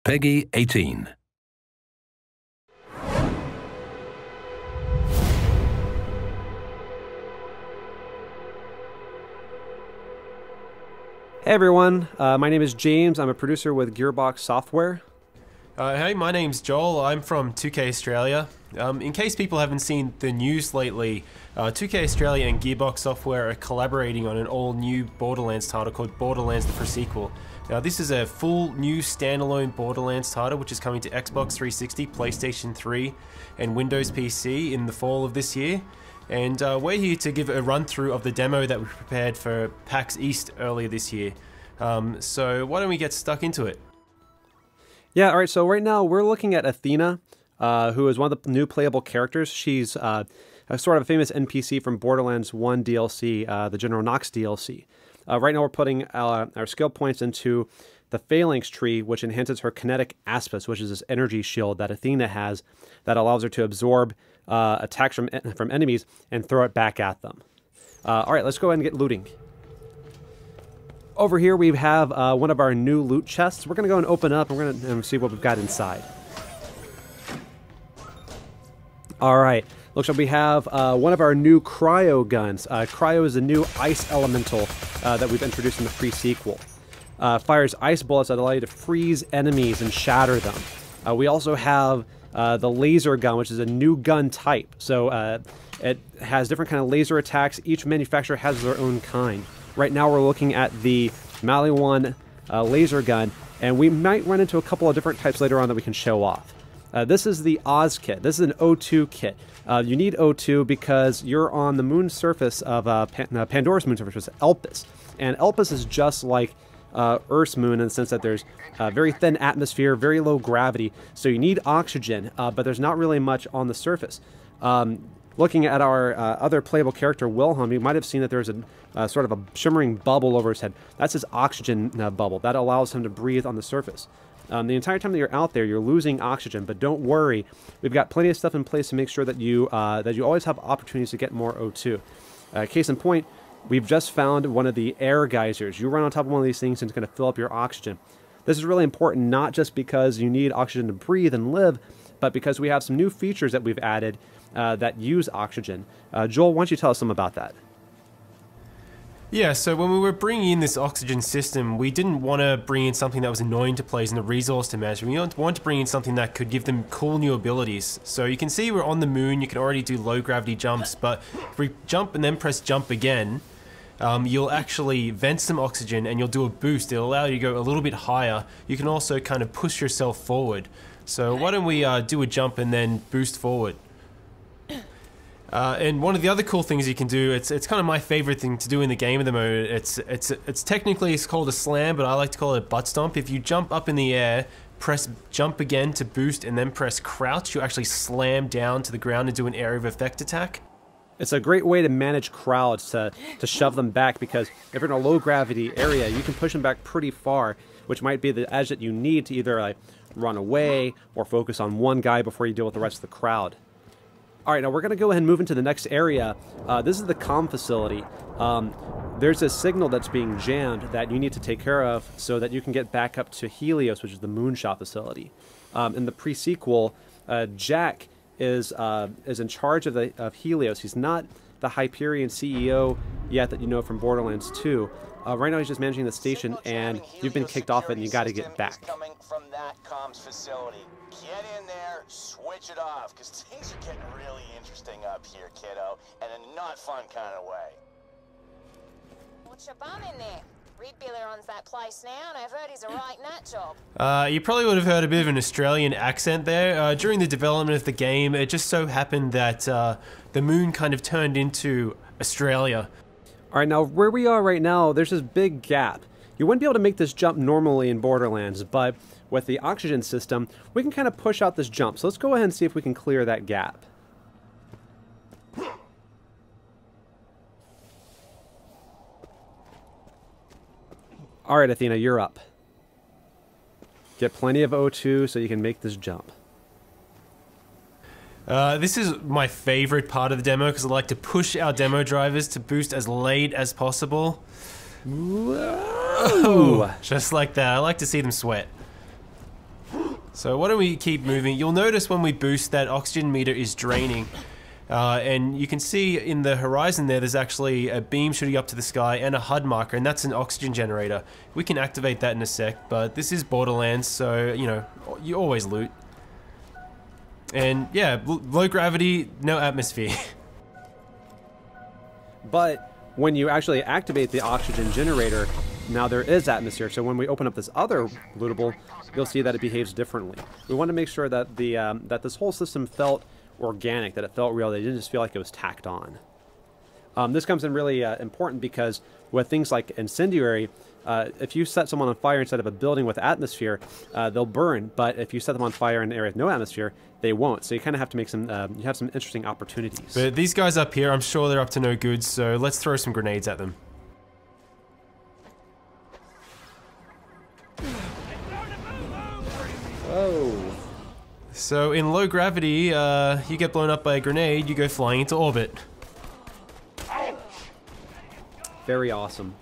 Peggy 18. Hey everyone, my name is James. I'm a producer with Gearbox Software. Hey, my name's Joel. I'm from 2K Australia. In case people haven't seen the news lately, 2K Australia and Gearbox Software are collaborating on an all-new Borderlands title called Borderlands the Pre-Sequel. Now this is a full new standalone Borderlands title which is coming to Xbox 360, PlayStation 3 and Windows PC in the fall of this year. And we're here to give a run-through of the demo that we prepared for PAX East earlier this year. So why don't we get stuck into it? Yeah, alright, so right now we're looking at Athena, who is one of the new playable characters. She's a sort of a famous NPC from Borderlands 1 DLC, the General Knox DLC. Right now we're putting our skill points into the Phalanx tree, which enhances her kinetic aspects, which is this energy shield that Athena has that allows her to absorb attacks from enemies and throw it back at them. Alright, let's go ahead and get looting. Over here we have one of our new loot chests. We're going to go and open up and we're going to see what we've got inside. Alright, looks like we have one of our new Cryo Guns. Cryo is a new ice elemental that we've introduced in the pre-sequel. Fires ice bullets that allow you to freeze enemies and shatter them. We also have the Laser Gun, which is a new gun type. So it has different kind of laser attacks. Each manufacturer has their own kind. Right now we're looking at the Maliwan Laser Gun, and we might run into a couple of different types later on that we can show off. This is the Oz kit. This is an O2 kit. You need O2 because you're on the moon surface of Pandora's moon surface, which is Elpis. And Elpis is just like Earth's moon in the sense that there's a very thin atmosphere, very low gravity, so you need oxygen, but there's not really much on the surface. Looking at our other playable character, Wilhelm, you might have seen that there's a sort of a shimmering bubble over his head. That's his oxygen bubble. That allows him to breathe on the surface. The entire time that you're out there, you're losing oxygen, but don't worry. We've got plenty of stuff in place to make sure that you always have opportunities to get more O2. Case in point, we've just found one of the air geysers. You run on top of one of these things and it's going to fill up your oxygen. This is really important, not just because you need oxygen to breathe and live, but because we have some new features that we've added that use oxygen. Joel, why don't you tell us some about that? Yeah, so when we were bringing in this oxygen system, we didn't want to bring in something that was annoying to players and a resource to manage. We wanted to bring in something that could give them cool new abilities. So you can see we're on the moon, you can already do low gravity jumps, but if we jump and then press jump again, you'll actually vent some oxygen and you'll do a boost. It'll allow you to go a little bit higher. You can also kind of push yourself forward. So why don't we do a jump and then boost forward? And one of the other cool things you can do, it's kind of my favorite thing to do in the game at the moment. It's technically called a slam, but I like to call it a butt stomp. If you jump up in the air, press jump again to boost, and then press crouch, you actually slam down to the ground and do an area of effect attack. It's a great way to manage crowds, to shove them back, because if you're in a low gravity area, you can push them back pretty far, which might be the edge that you need to either like run away or focus on one guy before you deal with the rest of the crowd. Alright, now we're going to go ahead and move into the next area. This is the comm facility. There's a signal that's being jammed that you need to take care of so that you can get back up to Helios, which is the moonshot facility. In the pre-sequel, Jack is in charge of Helios. He's not the Hyperion CEO yet that you know from Borderlands 2. Right now he's just managing the station, and you've been kicked off it and you got to get back. Coming from that comms facility. Get in there, switch it off, because things are getting really interesting up here, kiddo, and in a not fun kind of way. What's your bum in there? Red Belly runs that place now, and I've heard he's a right nut job. You probably would have heard a bit of an Australian accent there. During the development of the game, it just so happened that the moon kind of turned into Australia. Alright, now where we are right now, there's this big gap. You wouldn't be able to make this jump normally in Borderlands, but with the oxygen system, we can kind of push out this jump. So let's go ahead and see if we can clear that gap. Alright, Athena, you're up. Get plenty of O2 so you can make this jump. This is my favorite part of the demo because I like to push our demo drivers to boost as late as possible. Whoa. Just like that. I like to see them sweat. So why don't we keep moving? You'll notice when we boost that oxygen meter is draining. And you can see in the horizon there's actually a beam shooting up to the sky and a HUD marker, and that's an oxygen generator. We can activate that in a sec, but this is Borderlands, so, you know, you always loot. And yeah, low gravity, no atmosphere. But when you actually activate the oxygen generator, now there is atmosphere, so when we open up this other lootable, you'll see that it behaves differently. We want to make sure that that this whole system felt organic, that it felt real, that it didn't just feel like it was tacked on. This comes in really important because with things like incendiary, if you set someone on fire inside of a building with atmosphere, they'll burn, but if you set them on fire in an area with no atmosphere, they won't. So you kind of have to make some, you have some interesting opportunities. But these guys up here, I'm sure they're up to no good, so let's throw some grenades at them. Oh. So in low gravity, you get blown up by a grenade, you go flying into orbit. Very awesome.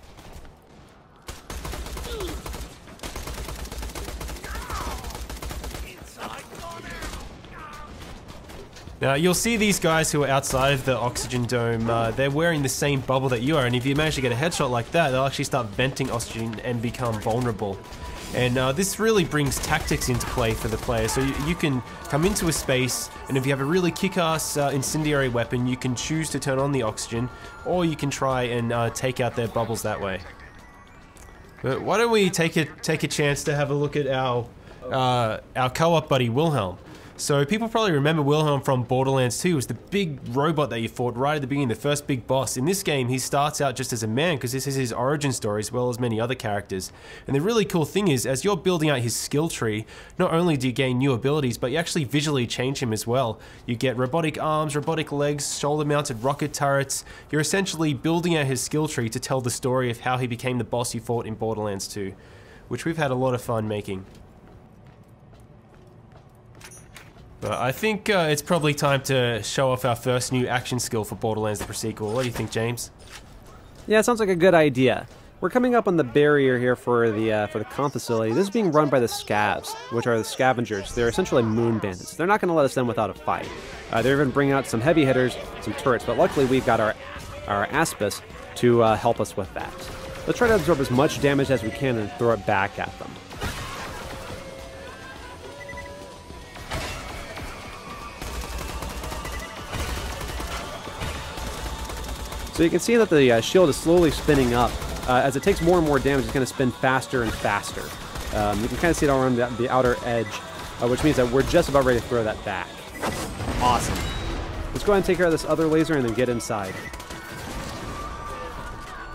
Now you'll see these guys who are outside of the oxygen dome, they're wearing the same bubble that you are, and if you manage to get a headshot like that, they'll actually start venting oxygen and become vulnerable. And this really brings tactics into play for the player. So you can come into a space, and if you have a really kick-ass incendiary weapon, you can choose to turn on the oxygen, or you can try and take out their bubbles that way. But why don't we take a chance to have a look at our co-op buddy Wilhelm. So people probably remember Wilhelm from Borderlands 2. It was the big robot that you fought right at the beginning, the first big boss. In this game, he starts out just as a man because this is his origin story as well as many other characters. And the really cool thing is, as you're building out his skill tree, not only do you gain new abilities, but you actually visually change him as well. You get robotic arms, robotic legs, shoulder-mounted rocket turrets. You're essentially building out his skill tree to tell the story of how he became the boss you fought in Borderlands 2, which we've had a lot of fun making. But I think it's probably time to show off our first new action skill for Borderlands the Pre-Sequel. What do you think, James? Yeah, it sounds like a good idea. We're coming up on the barrier here for the comp facility. This is being run by the Scavs, which are the scavengers. They're essentially moon bandits. They're not going to let us in without a fight. They're even bringing out some heavy hitters, some turrets, but luckily we've got our Aspis to help us with that. Let's try to absorb as much damage as we can and throw it back at them. So you can see that the shield is slowly spinning up. As it takes more and more damage, it's going to spin faster and faster. You can kind of see it all around the outer edge, which means that we're just about ready to throw that back. Awesome. Let's go ahead and take care of this other laser and then get inside.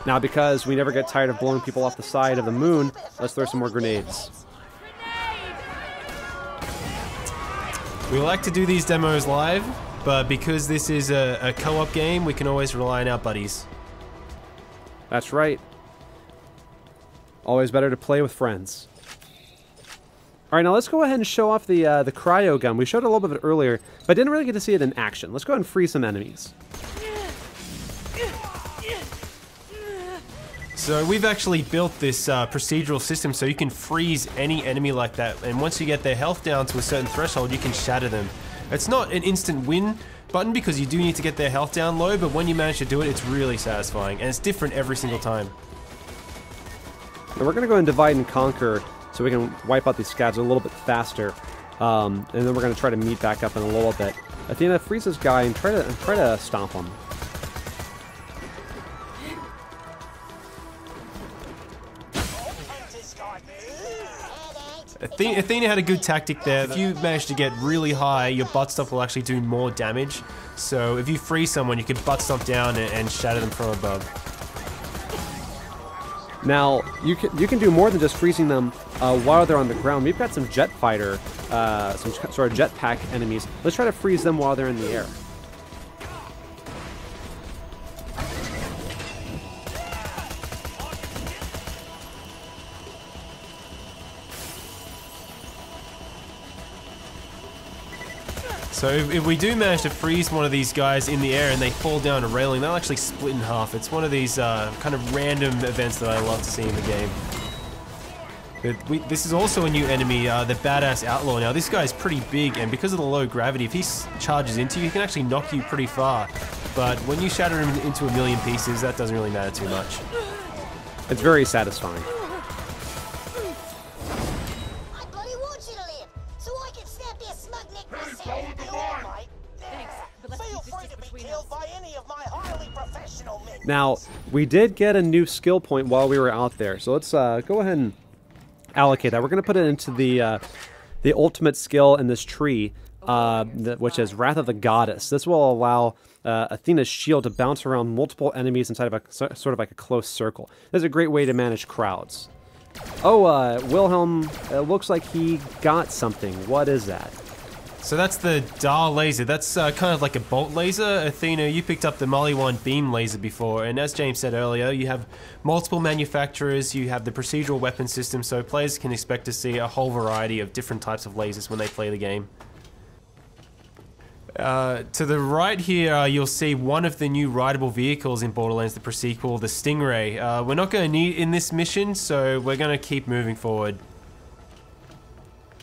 Now, because we never get tired of blowing people off the side of the moon, let's throw some more grenades. We like to do these demos live, but because this is a co-op game, we can always rely on our buddies. That's right. Always better to play with friends. All right, now let's go ahead and show off the Cryo Gun. We showed it a little bit earlier, but didn't really get to see it in action. Let's go ahead and freeze some enemies. So we've actually built this procedural system so you can freeze any enemy like that, and once you get their health down to a certain threshold, you can shatter them. It's not an instant win button because you do need to get their health down low, but when you manage to do it, it's really satisfying, and it's different every single time. And we're going to go and divide and conquer so we can wipe out these scavs a little bit faster, and then we're going to try to meet back up in a little bit. Athena, freeze this guy and try to stomp him. Athena had a good tactic there. If you manage to get really high, your butt stomp will actually do more damage. So if you freeze someone, you can butt stomp down and shatter them from above. Now, you can do more than just freezing them while they're on the ground. We've got some jet fighter, some sort of jetpack enemies. Let's try to freeze them while they're in the air. So if we do manage to freeze one of these guys in the air and they fall down a railing, they'll actually split in half. It's one of these kind of random events that I love to see in the game. This is also a new enemy, the Badass Outlaw. Now, this guy's pretty big, and because of the low gravity, if he charges into you, he can actually knock you pretty far. But when you shatter him into a million pieces, that doesn't really matter too much. It's very satisfying. I bloody want you to live, so I can snap your smug neck myself. Alright, Thanks, but let's feel keep free this to be between killed us. by any of my highly professional men. Now, we did get a new skill point while we were out there, so let's go ahead and allocate that. We're going to put it into the ultimate skill in this tree, which is Wrath of the Goddess. This will allow Athena's shield to bounce around multiple enemies inside of a sort of like a close circle. This is a great way to manage crowds. Oh, Wilhelm, it looks like he got something. What is that? So that's the Dar laser. That's kind of like a bolt laser. Athena, you picked up the Mali-1 beam laser before, and as James said earlier, you have multiple manufacturers, you have the procedural weapon system, so players can expect to see a whole variety of different types of lasers when they play the game. To the right here, you'll see one of the new rideable vehicles in Borderlands, the pre-sequel, the Stingray. We're not going to need it in this mission, so we're going to keep moving forward.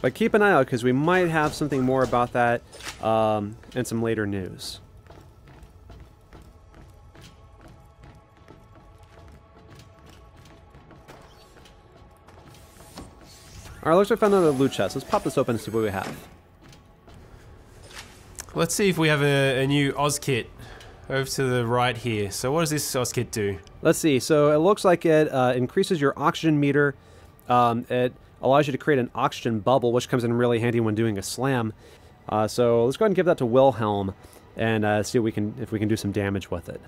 But keep an eye out, because we might have something more about that in some later news. Alright, looks like we found another loot chest. Let's pop this open and see what we have. Let's see if we have a new Oz kit over to the right here. So what does this Oz kit do? Let's see. So it looks like it increases your oxygen meter. It allows you to create an oxygen bubble, which comes in really handy when doing a slam. So let's go ahead and give that to Wilhelm and see if we can do some damage with it.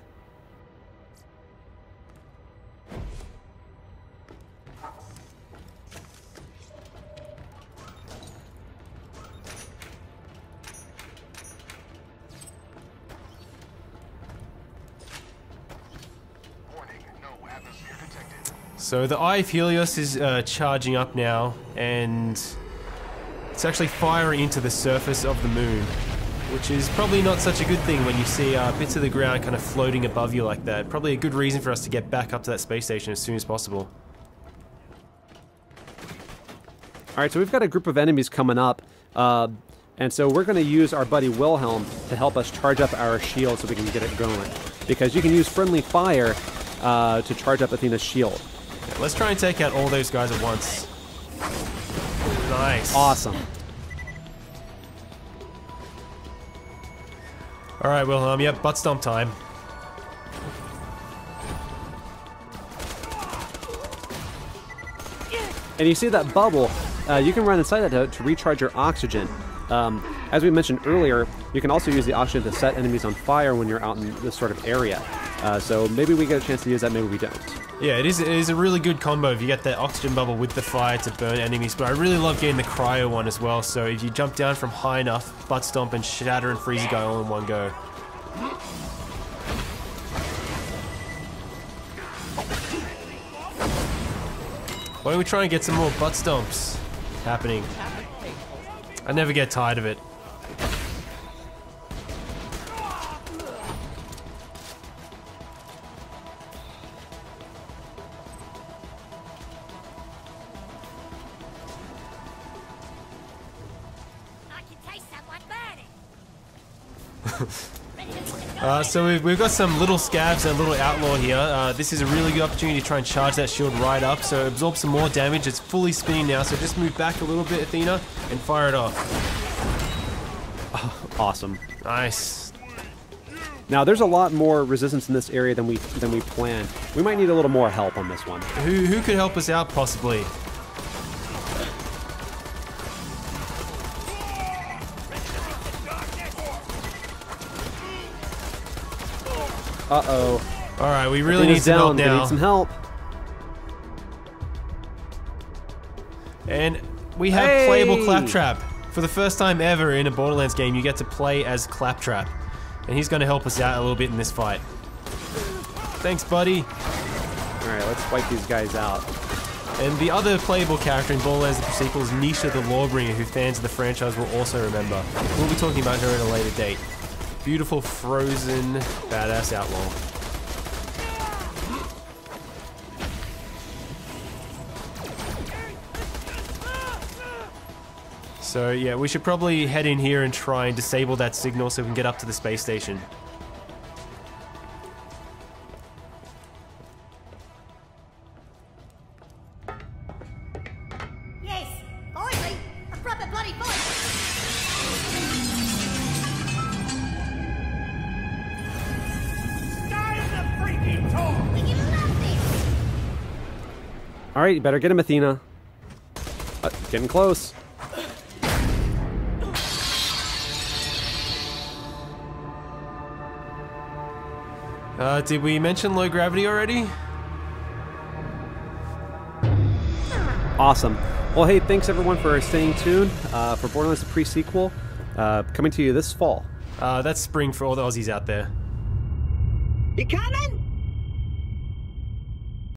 So the Eye of Helios is charging up now, and it's actually firing into the surface of the moon, which is probably not such a good thing when you see bits of the ground kind of floating above you like that. Probably a good reason for us to get back up to that space station as soon as possible. Alright, so we've got a group of enemies coming up, and so we're going to use our buddy Wilhelm to help us charge up our shield so we can get it going. Because you can use friendly fire to charge up Athena's shield. Yeah, let's try and take out all those guys at once. Nice. Awesome. Alright, Wilhelm, yep, butt stomp time. And you see that bubble, you can run inside that to recharge your oxygen. As we mentioned earlier, you can also use the oxygen to set enemies on fire when you're out in this sort of area. So maybe we get a chance to use that, maybe we don't. Yeah, it is a really good combo if you get that oxygen bubble with the fire to burn enemies, but I really love getting the cryo one as well, so if you jump down from high enough, butt stomp and shatter and freeze a guy all in one go. Why don't we try and get some more butt stomps happening? I never get tired of it. So we've got some little scabs and a little outlaw here. This is a really good opportunity to try and charge that shield right up, so absorb some more damage. It's fully spinning now, so just move back a little bit, Athena, and fire it off. Oh, awesome. Nice. Now there's a lot more resistance in this area than we planned. We might need a little more help on this one. Who could help us out possibly? Uh-oh. Alright, we really need some help now. We need some help. And we have playable Claptrap. For the first time ever in a Borderlands game, you get to play as Claptrap. And he's going to help us out a little bit in this fight. Thanks, buddy. Alright, let's wipe these guys out. And the other playable character in Borderlands the sequel is Nisha the Lawbringer, who fans of the franchise will also remember. We'll be talking about her at a later date. Beautiful, frozen, badass outlaw. So yeah, we should probably head in here and try and disable that signal so we can get up to the space station. Yes, finally, a proper bloody fight. Guys, a freaking talk! We can love this. All right, you better get him, Athena. Getting close. Did we mention low gravity already? Awesome. Well, hey, thanks everyone for staying tuned for Borderlands the pre-sequel, coming to you this fall. That's spring for all the Aussies out there. You coming?